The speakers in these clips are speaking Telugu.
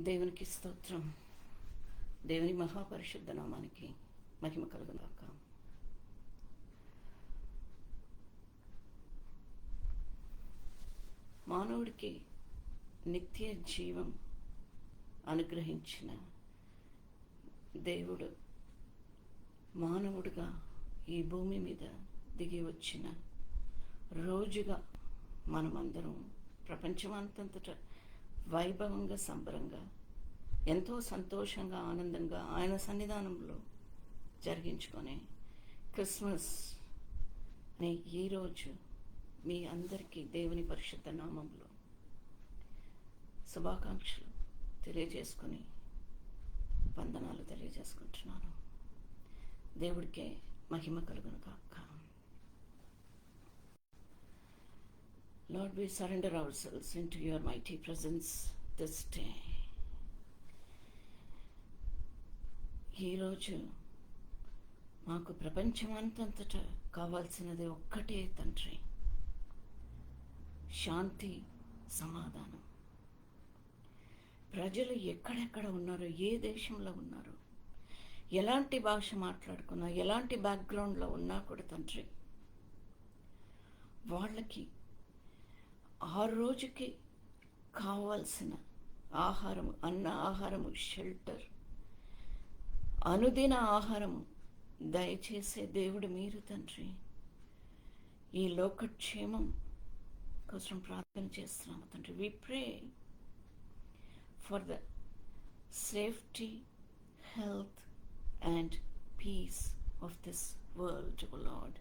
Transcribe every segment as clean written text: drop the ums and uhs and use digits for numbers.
దేవునికి స్తోత్రం. దేవుని మహాపరిశుద్ధ నామానికి మహిమ కలుగుగాక. మానవుడికి నిత్య జీవం అనుగ్రహించిన దేవుడు మానవుడిగా ఈ భూమి మీద దిగి వచ్చిన రోజుగా మనమందరం ప్రపంచమంతంతట వైభవంగా, సంబరంగా, ఎంతో సంతోషంగా, ఆనందంగా ఆయన సన్నిధానంలో జరిగించుకొని క్రిస్మస్ అనే ఈరోజు మీ అందరికీ దేవుని పరిశుద్ధ నామంలో శుభాకాంక్షలు తెలియజేసుకొని వందనాలు తెలియజేసుకుంటున్నాను. దేవుడికే మహిమ కలుగును కాక. Lord, we surrender ourselves into your mighty presence this day. ఈరోజు మాకు ప్రపంచమంతంతటా కావాల్సినది ఒక్కటే తండ్రి, శాంతి, సమాధానం. ప్రజలు ఎక్కడెక్కడ ఉన్నారో, ఏ దేశంలో ఉన్నారో, ఎలాంటి భాష మాట్లాడుకున్నా, ఎలాంటి బ్యాక్గ్రౌండ్లో ఉన్నా కూడా తండ్రి, వాళ్ళకి ఆ రోజుకి కావాల్సిన ఆహారము, అన్న ఆహారము, షెల్టర్, అనుదిన ఆహారము దయచేసే దేవుడు మీరు తండ్రి. ఈ లోకక్షేమం కోసం ప్రార్థన చేస్తున్నాము తండ్రి. We pray for the safety, health and peace of this world, O Lord.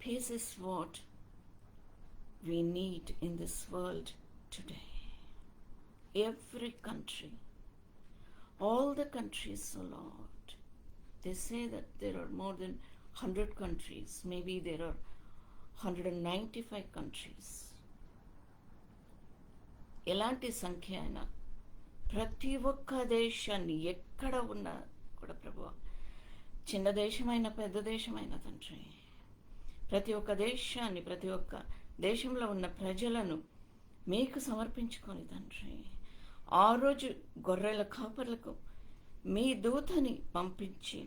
Peace is what we need in this world today. Every country, all the countries, oh Lord, they say that there are more than 100 countries, maybe there are 195 countries. ఎలాంటి సంఖ్య అయినా ప్రతి ఒక్క దేశాన్ని ఎక్కడ ఉన్నా కూడా ప్రభువా, చిన్న దేశమైన పెద్ద దేశమైన తండ్రి, ప్రతి ఒక్క దేశాన్ని, ప్రతి ఒక్క దేశంలో ఉన్న ప్రజలను మీకు సమర్పించుకొని తండ్రి, ఆ రోజు గొర్రెల కాపర్లకు మీ దూతని పంపించి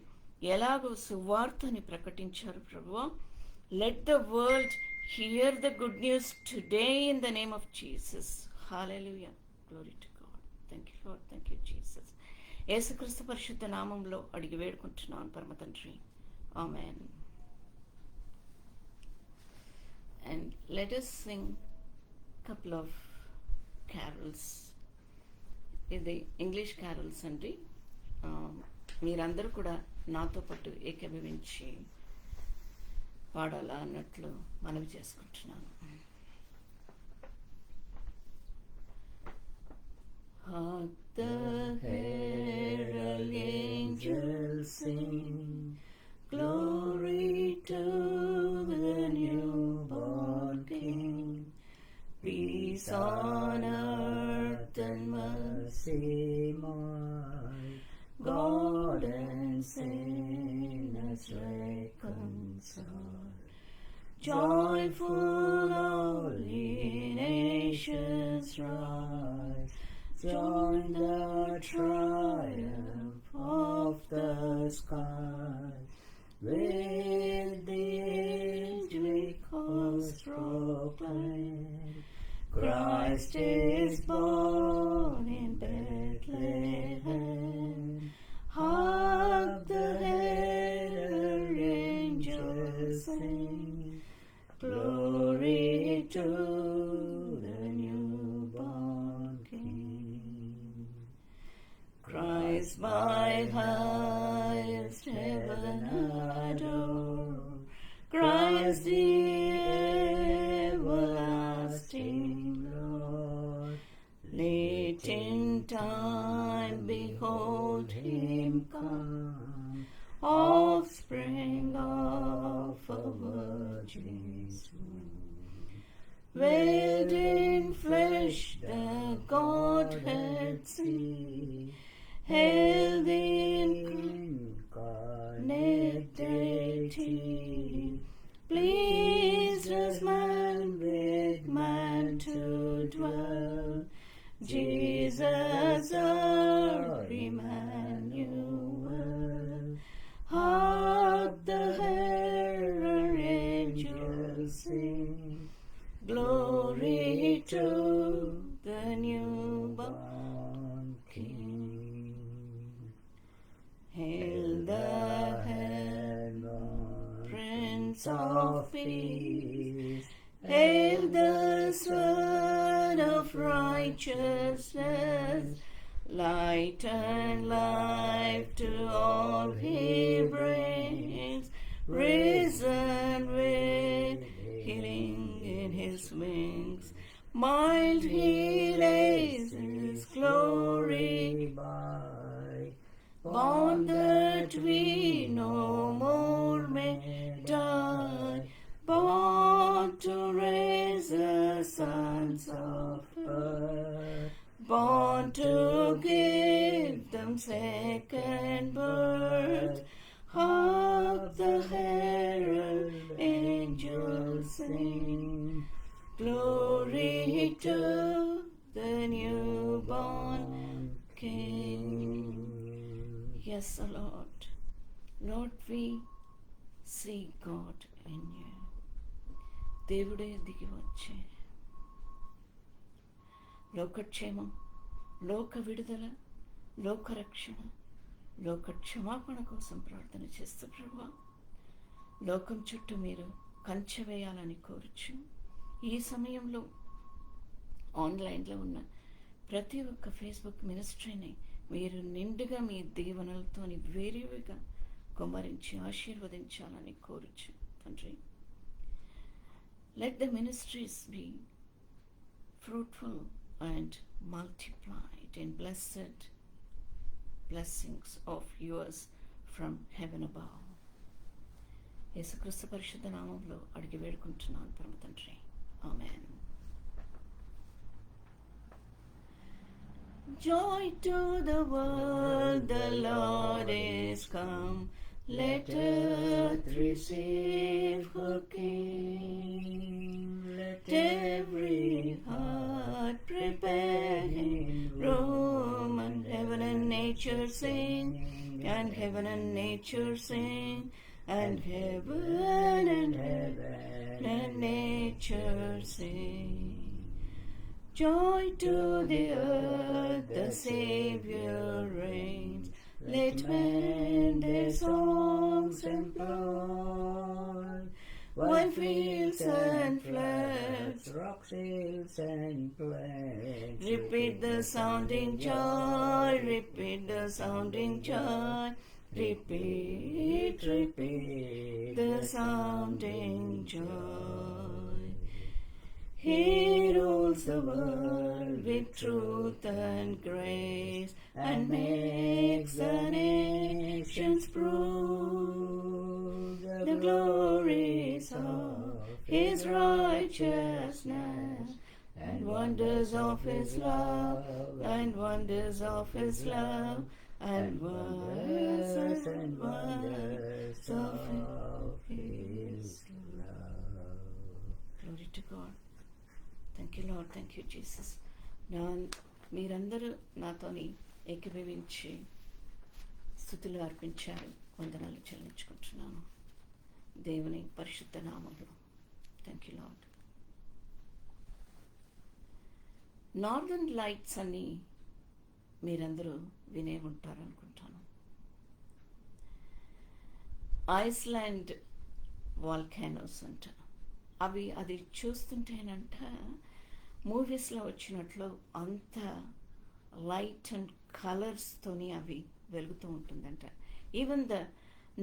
ఎలాగో సువార్తని ప్రకటించారు ప్రభువా. Let the world here the good news today in the name of Jesus. Hallelujah, glory to God. Thank you Lord, thank you Jesus. యేసుక్రీస్తు పరిశుద్ధ నామంలో అడిగి వేడుకుంటున్నాను పరమ తండ్రి, ఆమేన్. And let us sing couple of carols. ఇది ఇంగ్లీష్ క్యారల్స్ అండి. మీరందరూ కూడా నాతో పాటు ఏకీభవించి పాడాలా అన్నట్లు మనవి చేసుకుంటున్నాను. Hark the herald angels sing, glory to the newborn King. Peace on earth and mercy mild, God and sinners reconciled. Joyful all ye nations rise, join the triumph of the skies. With the angelic host proclaim, Christ is born in Bethlehem. Hark the herald angels sing, glory to the newborn King. Christ by highest heaven adore, Christ the everlasting Lord. Late in time behold him come, offspring of a virgin's womb. Veiled in flesh the Godhead see, hail the incarnate deity. Pleased as man with man to dwell, Jesus our Emmanuel. Hark the herald angels sing, glory to the newborn King. Hail the heaven, Prince of Peace. Hail the Son of Righteousness. Light and life to all he brings. Risen with healing in his wings. Mild he lays his glory by. Born that we no more may die. Born to raise the sons of earth. Born to give them second birth. Hark the herald angels sing, glory to the newborn King. Yes, O Lord. Lord, we see God in you. దేవుడే దిగి వచ్చే లోకక్షేమం, లోక విడుదల, లోకరక్షణ, లోక క్షమాపణ కోసం ప్రార్థన చేస్తూ ప్రభువా, లోకం చుట్టూ మీరు కంచె వేయాలని కోరుచు ఈ సమయంలో ఆన్లైన్లో ఉన్న ప్రతి ఒక్క ఫేస్బుక్ మినిస్ట్రీని మీరు నిండుగా మీ దీవెనలతోని వేరేవిగా కుమ్మరించి ఆశీర్వదించాలని కోరుచు తండ్రి. Let the ministries be fruitful and multiplied in blessed blessings of yours from heaven above. యేసుక్రీస్తు పరిశుద్ధ నామములో అడిగి వేడుకుంటున్నాను పరమ తండ్రి. ఆమేన్. Joy to the world, the Lord is come. Let earth receive her King. Let every heart prepare him room, and heaven and nature sing, and heaven and nature sing, and heaven and nature sing. Joy to the earth, the Savior reigns. Let men their songs employ. Wine fields and floods, rocks, hills and plains. Repeat the sounding joy, repeat the sounding joy. Repeat, repeat the sounding joy. He rules the world with truth and grace, and makes the nations prove the glories of his righteousness, and wonders of his love, and wonders of his love, and wonders of his love. Glory to God. Thank you Lord, thank you Jesus. మీరందరూ నాతోని ఏకీభవించి స్తుతులు అర్పించారు, వందనాలు చెల్లించుకుంటున్నాను దేవుని పరిశుద్ధ నామములో. Thank you lord. Northern lights అని మీరందరూ వినే ఉంటారు అనుకుంటాను. ఐస్లాండ్ వాల్కానోస్ అంట. అది చూస్తుంటేనంట మూవీస్లో వచ్చినట్లు అంత లైట్ అండ్ కలర్స్తోని అవి వెలుగుతూ ఉంటుందంట. Even the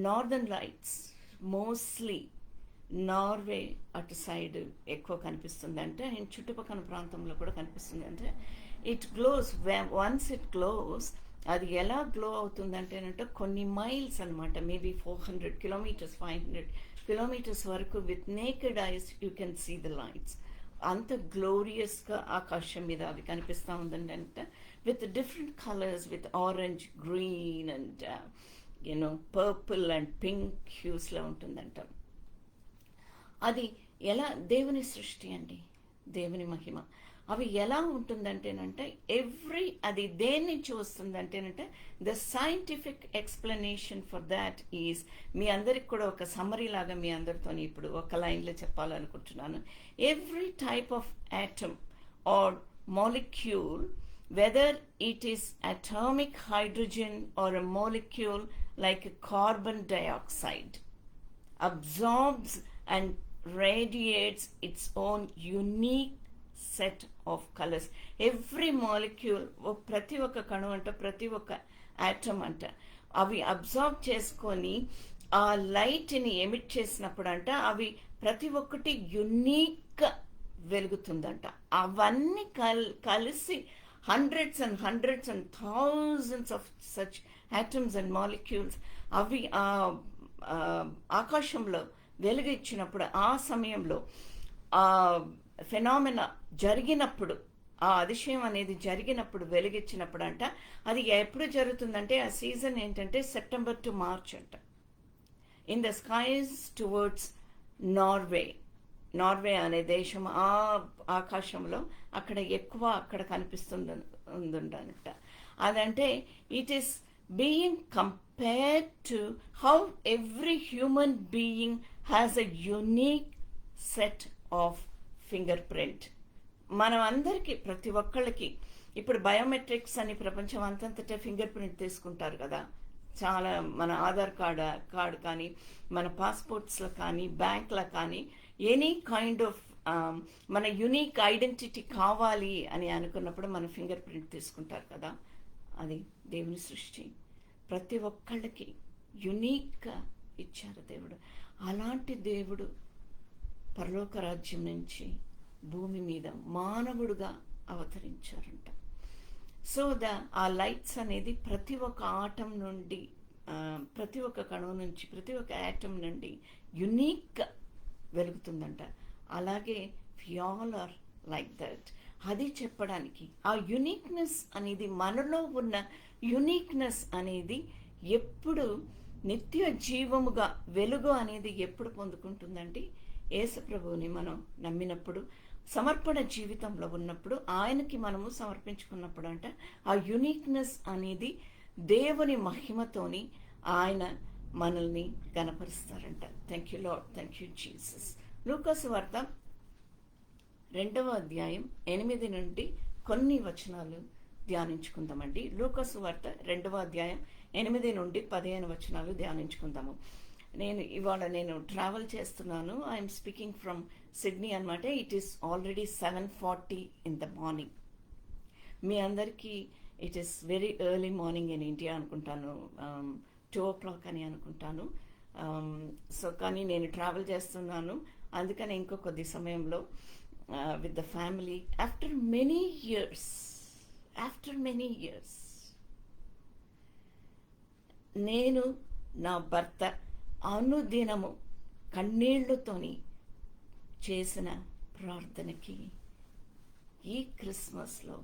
northern lights mostly Norway అటు సైడ్ ఎక్కువ కనిపిస్తుందంట, అండ్ చుట్టుపక్కల ప్రాంతంలో కూడా కనిపిస్తుందంటే it glows. Once it glows, అది ఎలా గ్లో అవుతుందంటేనంటే కొన్ని మైల్స్ అనమాట, మేబీ 400 kilometers 500 kilometers వరకు with naked eyes you can see the lights. అంత గ్లోరియస్గా ఆకాశం మీద అది కనిపిస్తూ ఉందండి. అంటే with different colours, with orange, green and you know purple and pink హ్యూస్లో ఉంటుందంట. అది ఎలా దేవుని సృష్టి అండి, దేవుని మహిమ. అవి ఎలా ఉంటుందంటేనంటే అది దేని నుంచి వస్తుందంటేనంటే the scientific explanation for that is, మీ అందరికి కూడా ఒక సమ్మరీ లాగా మీ అందరితో ఇప్పుడు ఒక లైన్లో చెప్పాలనుకుంటున్నాను. Every type of atom are molecule, whether it is atomic hydrogen or a molecule like carbon dioxide, absorbs and radiates its own unique set of colors. Every molecule, ప్రతి ఒక్క కణం అంట, ప్రతి ఒక్క ఆటమ్ అంట, అవి అబ్జార్బ్ చేసుకొని ఆ లైట్ని ఎమిట్ చేసినప్పుడు అంట అవి ప్రతి ఒక్కటి యునీక్గా వెలుగుతుందంట. అవన్నీ కలిసి hundreds and thousands of such atoms and molecules అవి ఆకాశంలో వెలుగిచ్చినప్పుడు, ఆ సమయంలో ఆ ఫెనామినా జరిగినప్పుడు, ఆ అతిశయం అనేది జరిగినప్పుడు, వెలుగిచ్చినప్పుడు అంట, అది ఎప్పుడు జరుగుతుందంటే ఆ సీజన్ ఏంటంటే సెప్టెంబర్ టు మార్చ్ అంట. In the skies towards Norway అనే దేశం, ఆ ఆకాశంలో అక్కడ ఎక్కువ అక్కడ కనిపిస్తుందంట. అదంటే it is being compared to how every human being has a unique set of finger print. మనం అందరికీ, ప్రతి ఒక్కళ్ళకి ఇప్పుడు బయోమెట్రిక్స్ అని ప్రపంచం అంతంతటా ఫింగర్ ప్రింట్ తీసుకుంటారు కదా. చాలా మన ఆధార్ కార్డు కానీ, మన పాస్పోర్ట్స్లో కానీ, బ్యాంక్లో కానీ, ఎనీ కైండ్ ఆఫ్ మన యునీక్ ఐడెంటిటీ కావాలి అని అనుకున్నప్పుడు మన ఫింగర్ ప్రింట్ తీసుకుంటారు కదా. అది దేవుని సృష్టి, ప్రతి ఒక్కళ్ళకి యునీక్గా ఇచ్చారు దేవుడు. అలాంటి దేవుడు పరలోక రాజ్యం నుంచి భూమి మీద మానవుడుగా అవతరించారంట. సో ఆ లైట్స్ అనేది ప్రతి ఒక్క ఆటం నుండి, ప్రతి ఒక్క కణం నుంచి, ప్రతి ఒక్క యాటమ్ నుండి యునీక్గా వెలుగుతుందంట. అలాగే we all are like that. అది చెప్పడానికి ఆ యునీక్నెస్ అనేది, మనలో ఉన్న యునీక్నెస్ అనేది ఎప్పుడు నిత్య జీవముగా, వెలుగు అనేది ఎప్పుడు పొందుకుంటుందంటే యేసు ప్రభువుని మనం నమ్మినప్పుడు, సమర్పణ జీవితంలో ఉన్నప్పుడు, ఆయనకి మనము సమర్పించుకున్నప్పుడు అంట ఆ యునీక్నెస్ అనేది దేవుని మహిమతోని ఆయన మనల్ని గణపరుస్తారంట. Thank you Lord, thank you Jesus. లూకాసు వార్త 2వ అధ్యాయం 8 నుండి కొన్ని వచనాలు ధ్యానించుకుందామండి. లూకాసు వార్త 2వ అధ్యాయం 8 నుండి 15 వచనాలు ధ్యానించుకుందాము. ఇవాళ నేను ట్రావెల్ చేస్తున్నాను. ఐఎమ్ స్పీకింగ్ ఫ్రమ్ సిడ్నీ అనమాట. It is already 7:40 in the morning. మీ అందరికీ it is very early morning in India అనుకుంటాను, 2 o'clock అని అనుకుంటాను. సో కానీ నేను ట్రావెల్ చేస్తున్నాను, అందుకని ఇంకో కొద్ది సమయంలో with the family after many years నేను నా భర్త అనుదినము కన్నీళ్లతోని చేసిన ప్రార్థనకి ఈ క్రిస్మస్లో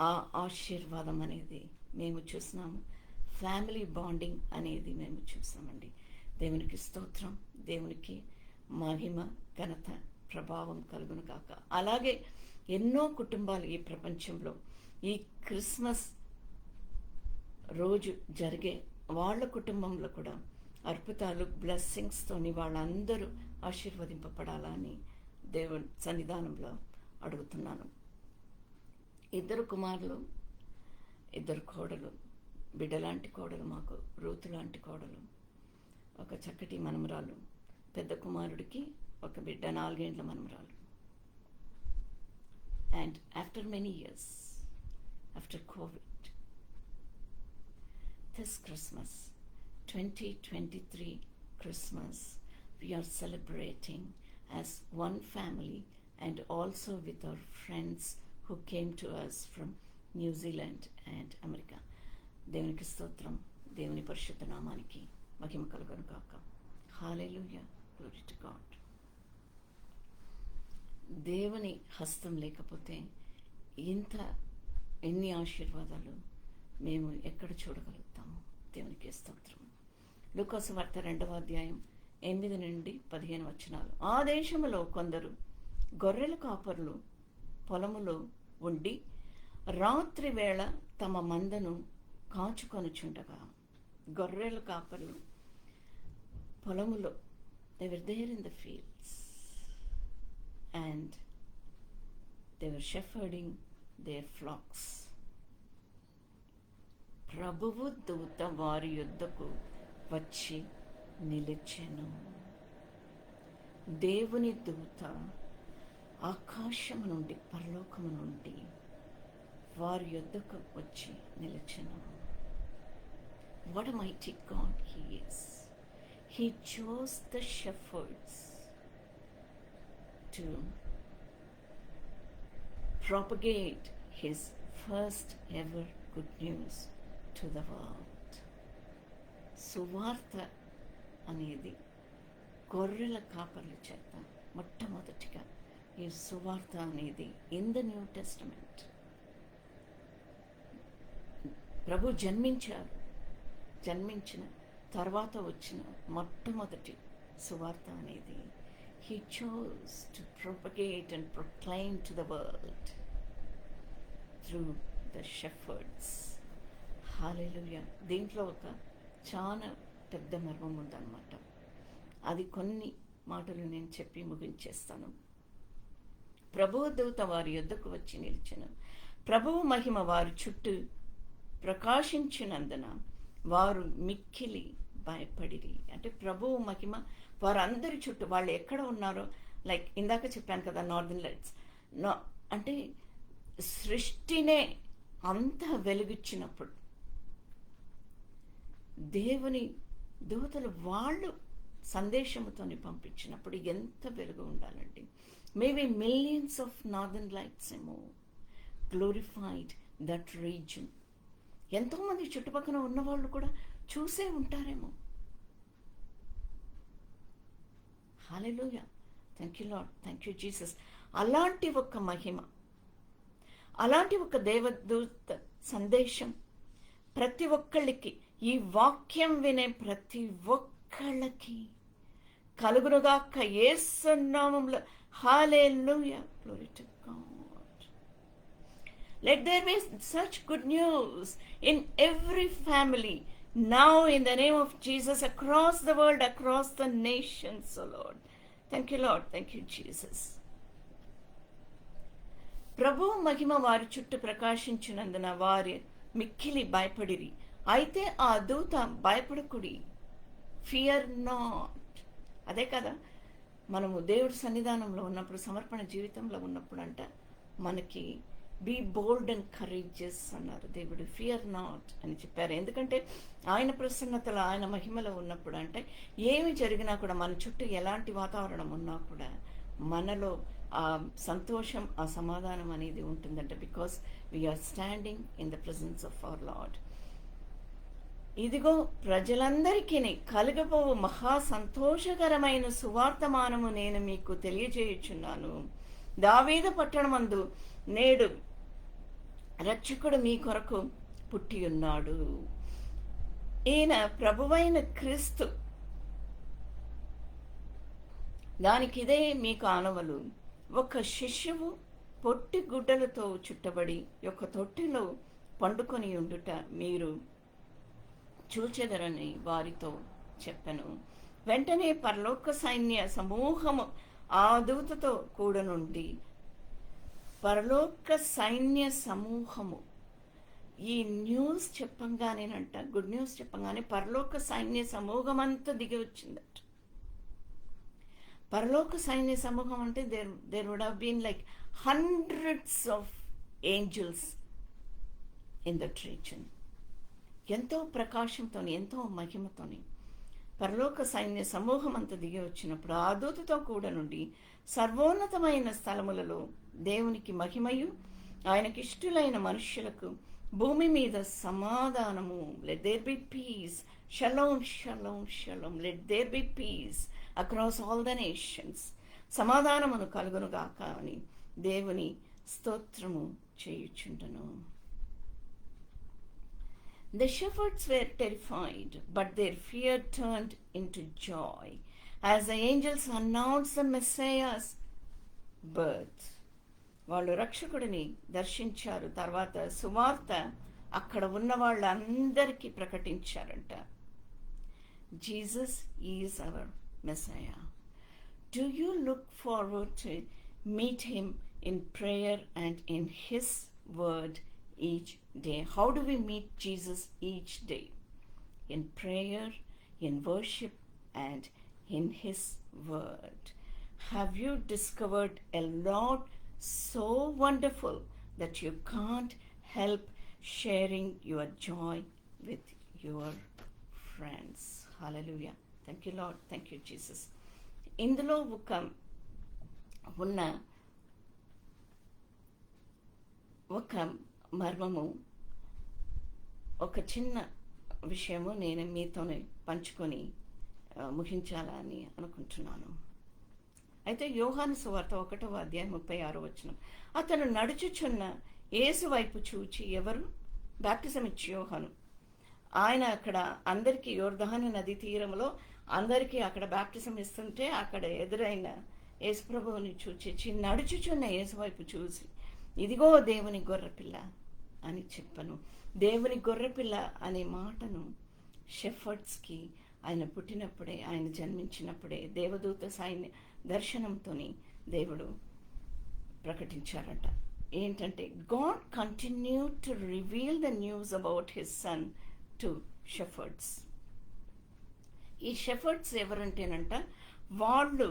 ఆ ఆశీర్వాదం అనేది మేము చూసినాము. ఫ్యామిలీ బాండింగ్ అనేది మేము చూసామండి. దేవునికి స్తోత్రం, దేవునికి మహిమ, ఘనత, ప్రభావం కలుగును కాక. అలాగే ఎన్నో కుటుంబాలు ఈ ప్రపంచంలో ఈ క్రిస్మస్ రోజు జరిగే వాళ్ళ కుటుంబంలో కూడా అద్భుతాలు, బ్లెస్సింగ్స్తోని వాళ్ళందరూ ఆశీర్వదింపబడాలని దేవుని సన్నిధానంలో అడుగుతున్నాను. 2 కుమారులు, 2 కోడలు, బిడ్డలాంటి కోడలు, మాకు రూతు లాంటి కోడలు, ఒక చక్కటి మనమరాలు. పెద్ద కుమారుడికి ఒక బిడ్డ, 4 ఏళ్ల మనమరాలు. And after many years, after Covid, this Christmas 2023 Christmas, we are celebrating as one family and also with our friends who came to us from New Zealand and America. దేవునికి స్తోత్రం, దేవుని పరిశుద్ధ నామానికి మహిమ కలుగును గాక. హల్లెలూయా, గ్లోరీ టు గాడ్. దేవుని హస్తం లేకపోతే ఎన్ని ఆశీర్వాదాలు మేము ఎక్కడ చూడగలుగుతాము. దేవునికి స్తోత్రం. లూకాసు వార్త 2వ అధ్యాయం 8 నుండి 15 వచనాలు. ఆ దేశంలో కొందరు గొర్రెల కాపరులు పొలములో ఉండి రాత్రి వేళ తమ మందను కాచుకొనుచుండగా, గొర్రెల కాపరులు పొలములో, they were there in the fields and they were shepherding their flocks. ప్రభువు దూత వారి యొద్దకు వచ్చి నిలిచెను. దేవుని దూత ఆకాశము నుండి, పరలోకము నుండి వారి యొద్దకు వచ్చి నిలిచెను. What a mighty God He is. He chose the shepherds to propagate His first ever good news to the world. సువార్త అనేది గొర్రెల కాపర్ల చేత మొట్టమొదటిగా ఈ సువార్త అనేది ఇన్ ద న్యూ టెస్టమెంట్ ప్రభు జన్మించిన తర్వాత వచ్చిన మొట్టమొదటి సువార్త అనేది He chose to propagate and proclaim to the world through the shepherds. Hallelujah. దీంట్లో ఒక చాలా పెద్ద మర్మం ఉందన్నమాట. అది కొన్ని మాటలు నేను చెప్పి ముగించేస్తాను. ప్రభువు దూత వారి యొద్దకు వచ్చి నిలిచెను. ప్రభువు మహిమ వారి చుట్టూ ప్రకాశించినందున వారు మిక్కిలి భయపడిరి. అంటే ప్రభువు మహిమ వారందరి చుట్టూ, వాళ్ళు ఎక్కడ ఉన్నారో, లైక్ ఇందాక చెప్పాను కదా, నార్దర్న్ లైట్స్, అంటే సృష్టినే అంత వెలుగిచ్చినప్పుడు దేవుని దూతలు వాళ్ళు సందేశముతోని పంపించినప్పుడు ఎంత వెలుగు ఉండాలండి. Maybe millions of northern lights ఏమో గ్లోరిఫైడ్ దట్ రీజన్. ఎంతోమంది చుట్టుపక్కల ఉన్నవాళ్ళు కూడా చూసే ఉంటారేమో. Hallelujah. Thank you Lord, thank you Jesus. అలాంటి ఒక మహిమ, అలాంటి ఒక దేవదూత సందేశం ప్రతి ఒక్కళ్ళకి, ఈ వాక్యం వినే ప్రతి ఒక్కళ్ళకి కలుగునుగాక యేసు నామములో. Hallelujah. Glory to God. Let there be such good news in every family now in the name of Jesus, across the world, across the nations, O Lord. Thank you, Lord. Thank you, Jesus. ప్రభు మహిమ వారి చుట్టూ ప్రకాశించినందున వారి మిక్కిలి భయపడిరి. అయితే ఆ దూత భయపడకుడి, ఫియర్ నాట్. అదే కదా మనము దేవుడి సన్నిధానంలో ఉన్నప్పుడు, సమర్పణ జీవితంలో ఉన్నప్పుడు అంట మనకి బీ బోల్డ్ అండ్ కరేజియస్ అన్నారు దేవుడు. ఫియర్ నాట్ అని చెప్పారు. ఎందుకంటే ఆయన ప్రసన్నతలో, ఆయన మహిమలో ఉన్నప్పుడు అంటే ఏమి జరిగినా కూడా, మన చుట్టూ ఎలాంటి వాతావరణం ఉన్నా కూడా మనలో ఆ సంతోషం, ఆ సమాధానం అనేది ఉంటుందంట. Because we are standing in the presence of our Lord. ఇదిగో ప్రజలందరికీ కలుగబోవు మహా సంతోషకరమైన సువార్తమానము నేను మీకు తెలియజేయుచున్నాను. దావీదు పట్టణమందు నేడు రక్షకుడు మీ కొరకు పుట్టి ఉన్నాడు. ఈయన ప్రభువైన క్రీస్తు. దానికిదే మీకు ఆనవలు. ఒక శిశువు పొట్టి గుడ్డలతో చుట్టబడి ఒక తొట్టిలో పండుకొని ఉండుట మీరు చూచెదరని వారితో చెప్పెను. వెంటనే పరలోక సైన్య సమూహము ఆ దూతతో కూడనుండి, పరలోక సైన్య సమూహము, ఈ న్యూస్ చెప్పంగానేనంట, గుడ్ న్యూస్ చెప్పంగానే పరలోక సైన్య సమూహం అంతా దిగి వచ్చిందట. పరలోక సైన్య సమూహం అంటే there would have been like hundreds of angels in that reason. ఎంతో ప్రకాశంతోని, ఎంతో మహిమతోని పరలోక సైన్య సమూహం అంతా దిగి వచ్చినప్పుడు ఆ దూతతో కూడా నుండి సర్వోన్నతమైన స్థలములలో దేవునికి మహిమయు ఆయనకిష్టులైన మనుష్యులకు భూమి మీద సమాధానము. Let there be peace. షలోం షలోం షలోం. Let there be peace across all the nations. సమాధానమును కలుగునుగాక అని దేవుని స్తోత్రము చేయుచుండను. The shepherds were terrified, but their fear turned into joy as the angels announced the Messiah's birth. వాళ్ళు రక్షకుడిని దర్శించారు. తర్వాత సువార్త అక్కడ ఉన్న వాళ్ళందరికీ ప్రకటించారంట. Jesus is our Messiah. Do you look forward to meet him in prayer and in his word each day? How do we meet Jesus each day? In prayer, in worship, and in his word. Have you discovered a Lord so wonderful that you can't help sharing your joy with your friends? Hallelujah. Thank you, Lord. Thank you, Jesus. ఇందులో ఒక మర్మము, ఒక చిన్న విషయము నేను మీతోనే పంచుకొని ముగించాలని అనుకుంటున్నాను. అయితే యోహాను సువార్త 1వ అధ్యాయం 36వ వచనం. అతను నడుచుచున్న యేసు వైపు చూచి, ఎవరు? బాప్టిజం ఇచ్చి యోహాను. ఆయన అక్కడ అందరికీ యోర్దాను నది తీరంలో అందరికీ అక్కడ బాప్టిజం ఇస్తుంటే అక్కడ ఎదురైన యేసుప్రభువుని చూచి నడుచుచున్న యేసు వైపు చూసి, ఇదిగో దేవుని గొర్రెపిల్ల అని చెప్పను. దేవుని గొర్రెపిల్ల అనే మాటను షెఫర్డ్స్కి ఆయన పుట్టినప్పుడే, ఆయన జన్మించినప్పుడే దేవదూత సైన్య దర్శనంతోని దేవుడు ప్రకటించారట. ఏంటంటే, God continued to reveal the news about his son to shepherds. ఈ షెఫర్డ్స్ ఎవరంటేనంట, వాళ్ళు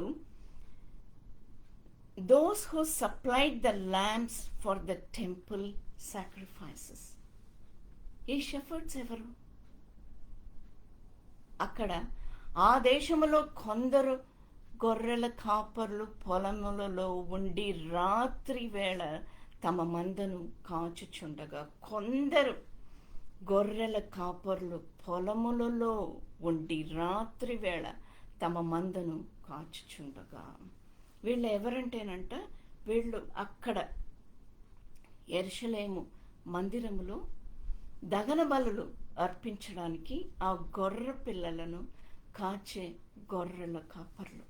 those who supplied the lambs for the temple sacrifices. ఈ షెఫర్డ్స్ ఎవరు? అక్కడ ఆ దేశంలో కొందరు గొర్రెల కాపర్లు పొలములలో ఉండి రాత్రి వేళ తమ మందను కాచుచుండగా, కొందరు గొర్రెల కాపర్లు పొలములలో ఉండి రాత్రి వేళ తమ మందను కాచుచుండగా. వీళ్ళు ఎవరంటేనంట, వీళ్ళు అక్కడ యెరూషలేము మందిరములో దహన బలులు అర్పించడానికి ఆ గొర్రె పిల్లలను కాచే గొర్రెల కాపర్లు.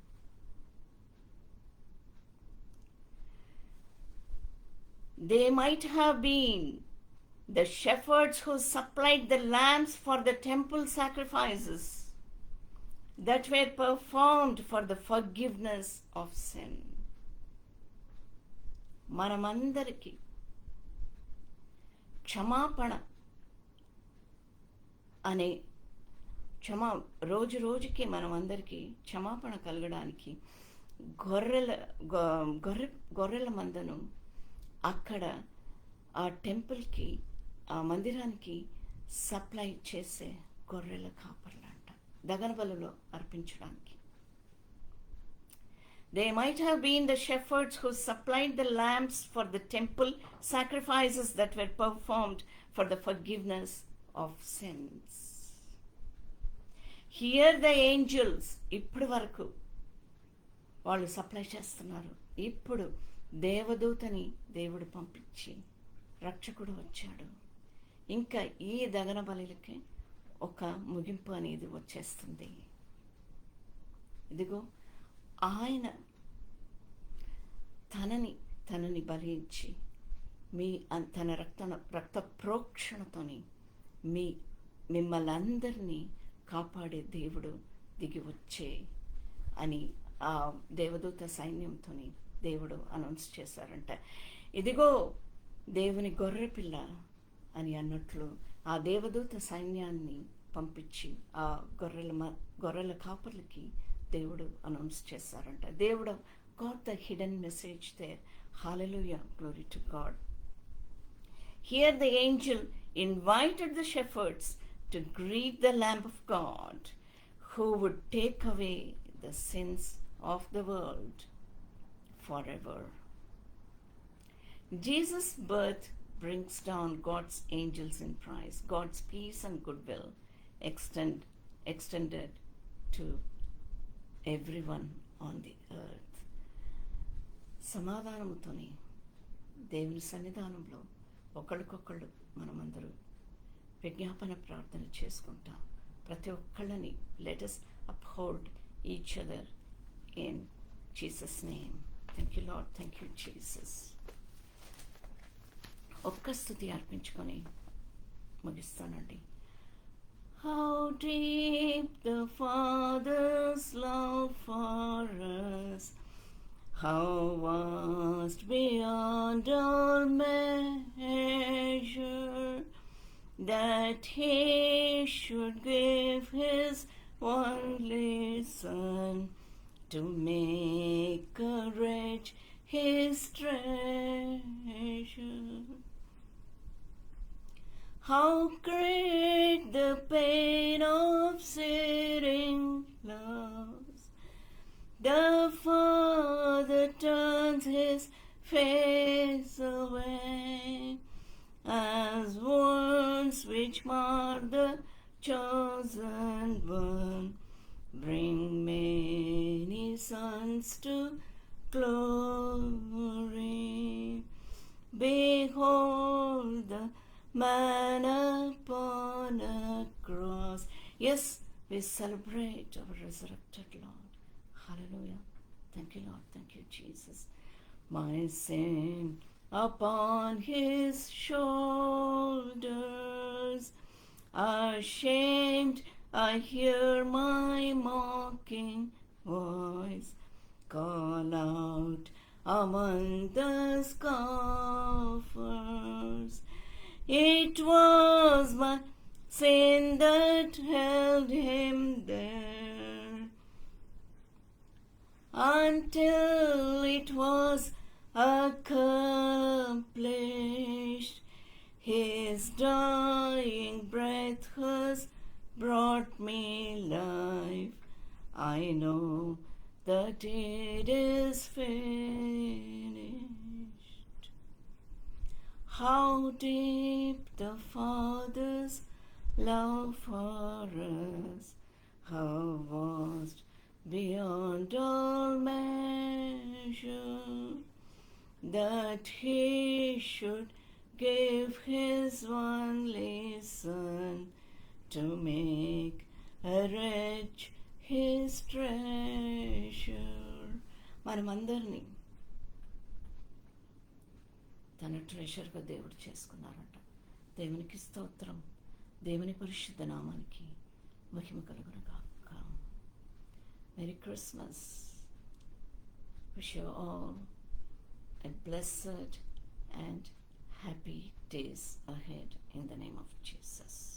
They might have been the shepherds who supplied the lambs for the temple sacrifices that were performed for the forgiveness of sin. మనమందరికీ క్షమాపణ అనే రోజు రోజుకి మనమందరికీ క్షమాపణ కలగడానికి గొర్రెల మందను అక్కడ ఆ టెంపుల్కి, ఆ మందిరానికి సప్లై చేసే గొర్రెల కాపర్లు అంట, దహన బలులో అర్పించడానికి. They might have been the shepherds who supplied the lambs for the temple sacrifices that were performed for the forgiveness of sins. Here the angels, ఇప్పుడు వరకు వాళ్ళు సప్లై చేస్తున్నారు. ఇప్పుడు దేవదూతని దేవుడు పంపించి రక్షకుడు వచ్చాడు. ఇంకా ఈ దహన బలులకి ఒక ముగింపు అనేది వచ్చేస్తుంది. ఇదిగో ఆయన తనని బలించి తన రక్త ప్రోక్షణతోని మిమ్మల్ని అందరినీ కాపాడే దేవుడు దిగి వచ్చే అని ఆ దేవదూత సైన్యంతోని దేవుడు అనౌన్స్ చేశారంట. ఇదిగో దేవుని గొర్రెపిల్ల అని అన్నట్లు ఆ దేవదూత సైన్యాన్ని పంపించి ఆ గొర్రెల కాపర్లకి దేవుడు అనౌన్స్ చేశారంట. దేవుడు got the hidden message there. Hallelujah, glory to God. Here the angel invited the shepherds to greet the Lamb of God who would take away the sins of the world forever. Jesus' birth brings down God's angels in praise, God's peace and goodwill extended to everyone on the earth. సమాధానముతోని దేవుని సన్నిధానంలో ఒకళ్ళకొకళ్ళు మనమందరూ విజ్ఞాపన ప్రార్థన చేసుకుంటాం. ప్రతి ఒక్కళ్ళని let us uphold each other in Jesus' name. Thank you, Lord. Thank you, Jesus. ఒక్క స్తుతి అర్పించుకొని ముగిస్తానండి. How deep the Father's love for us, how vast beyond all measure, that He should give His only Son to make a wretch His treasure. How great the pain of sitting loves, the Father turns His face away, as wounds which mar the chosen one bring many sons to glory. Behold the man upon a cross. Yes, we celebrate our resurrected Lord. Hallelujah. Thank you, Lord. Thank you, Jesus. My sin upon His shoulders, ashamed I hear my mocking voice call out among the scoffers. It was my sin that held Him there until it was accomplished. His dying breath has brought me life. I know that it is finished. How deep the Father's love for us, how vast beyond all measure, that He should give His only Son to make a wretch His treasure. మనమందరినీ తన ట్రెషర్గా దేవుడు చేసుకున్నారంట. దేవునికి స్తోత్రం. దేవుని పరిశుద్ధ నామానికి మహిమ కలుగునుగాక. Merry Christmas. Wish you all a blessed and happy days ahead in the name of Jesus.